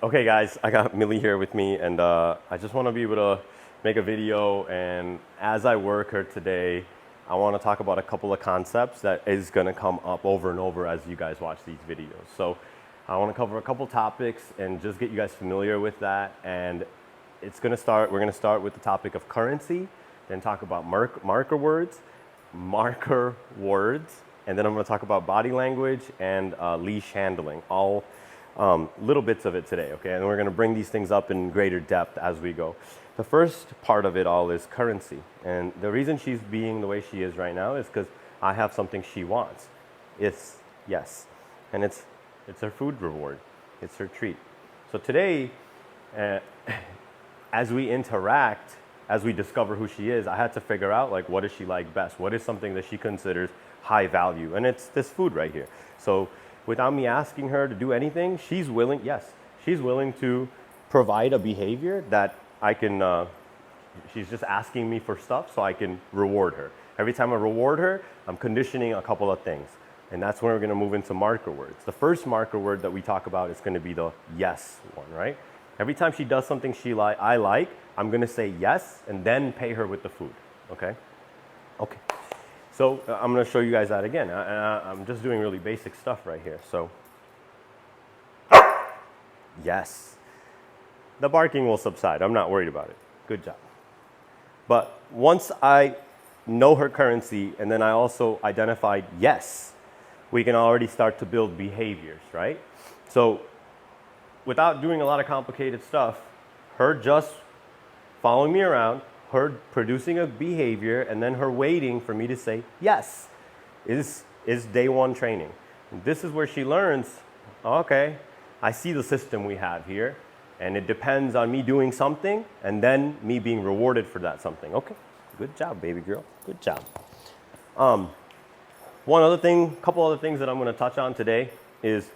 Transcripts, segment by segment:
Okay guys, I got Millie here with me and I just want to be able to make a video, and as I work her today, I want to talk about a couple of concepts that is going to come up over and over as you guys watch these videos. So I want to cover a couple topics and just get you guys familiar with that, and we're going to start with the topic of currency, then talk about marker words, and then I'm going to talk about body language and leash handling, all little bits of it today, okay? And we're going to bring these things up in greater depth as we go. The first part of it all is currency. And the reason she's being the way she is right now is because I have something she wants. It's yes. And it's her food reward. It's her treat. So today, as we interact, as we discover who she is, I had to figure out, like, what does she like best? What is something that she considers high value? And it's this food right here. So without me asking her to do anything, she's willing to provide a behavior that I can, she's just asking me for stuff so I can reward her. Every time I reward her, I'm conditioning a couple of things. And that's when we're gonna move into marker words. The first marker word that we talk about is gonna be the yes one, right? Every time she does something I like, I'm gonna say yes and then pay her with the food, okay? Okay. So I'm going to show you guys that again. I'm just doing really basic stuff right here. So, yes. The barking will subside. I'm not worried about it. Good job. But once I know her currency and then I also identified yes, we can already start to build behaviors, right? So without doing a lot of complicated stuff, her just following me around, her producing a behavior, and then her waiting for me to say yes is day one training. And this is where she learns, okay, I see the system we have here, and it depends on me doing something and then me being rewarded for that something. Okay, good job, baby girl, good job. Couple other things that I'm going to touch on today is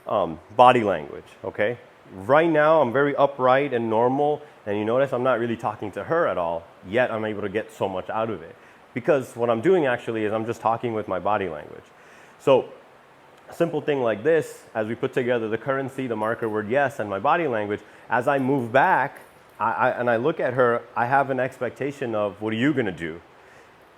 body language, okay? Right now, I'm very upright and normal, and you notice I'm not really talking to her at all, yet I'm able to get so much out of it. Because what I'm doing actually is I'm just talking with my body language. So a simple thing like this, as we put together the currency, the marker word yes, and my body language, as I move back and I look at her, I have an expectation of, what are you gonna do?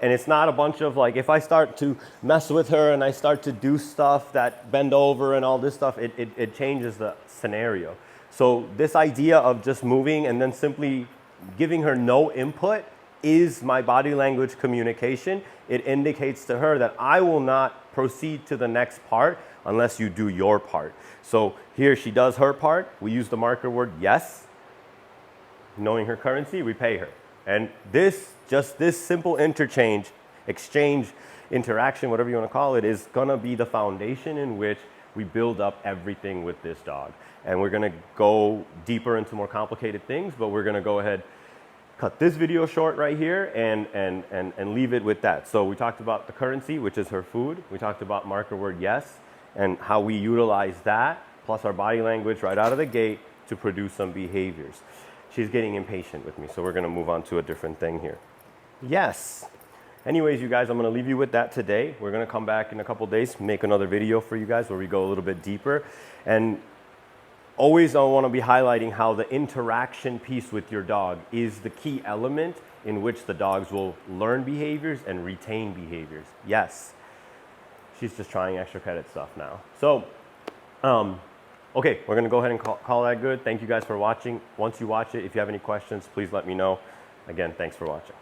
And it's not a bunch of, like, if I start to mess with her and I start to do stuff that bend over and all this stuff, it changes the scenario. So this idea of just moving and then simply giving her no input is my body language communication. It indicates to her that I will not proceed to the next part unless you do your part. So here she does her part. We use the marker word yes. Knowing her currency, we pay her. And this simple exchange, interaction, whatever you want to call it, is going to be the foundation in which we build up everything with this dog. And we're going to go deeper into more complicated things, but we're going to go ahead, cut this video short right here and leave it with that. So we talked about the currency, which is her food. We talked about marker word yes and how we utilize that, plus our body language right out of the gate to produce some behaviors. She's getting impatient with me, so we're going to move on to a different thing here. Yes. Anyways, you guys, I'm going to leave you with that today. We're going to come back in a couple days, make another video for you guys where we go a little bit deeper. And always I want to be highlighting how the interaction piece with your dog is the key element in which the dogs will learn behaviors and retain behaviors. Yes. She's just trying extra credit stuff now. So, okay, we're going to go ahead and call that good. Thank you guys for watching. Once you watch it, if you have any questions, please let me know. Again, thanks for watching.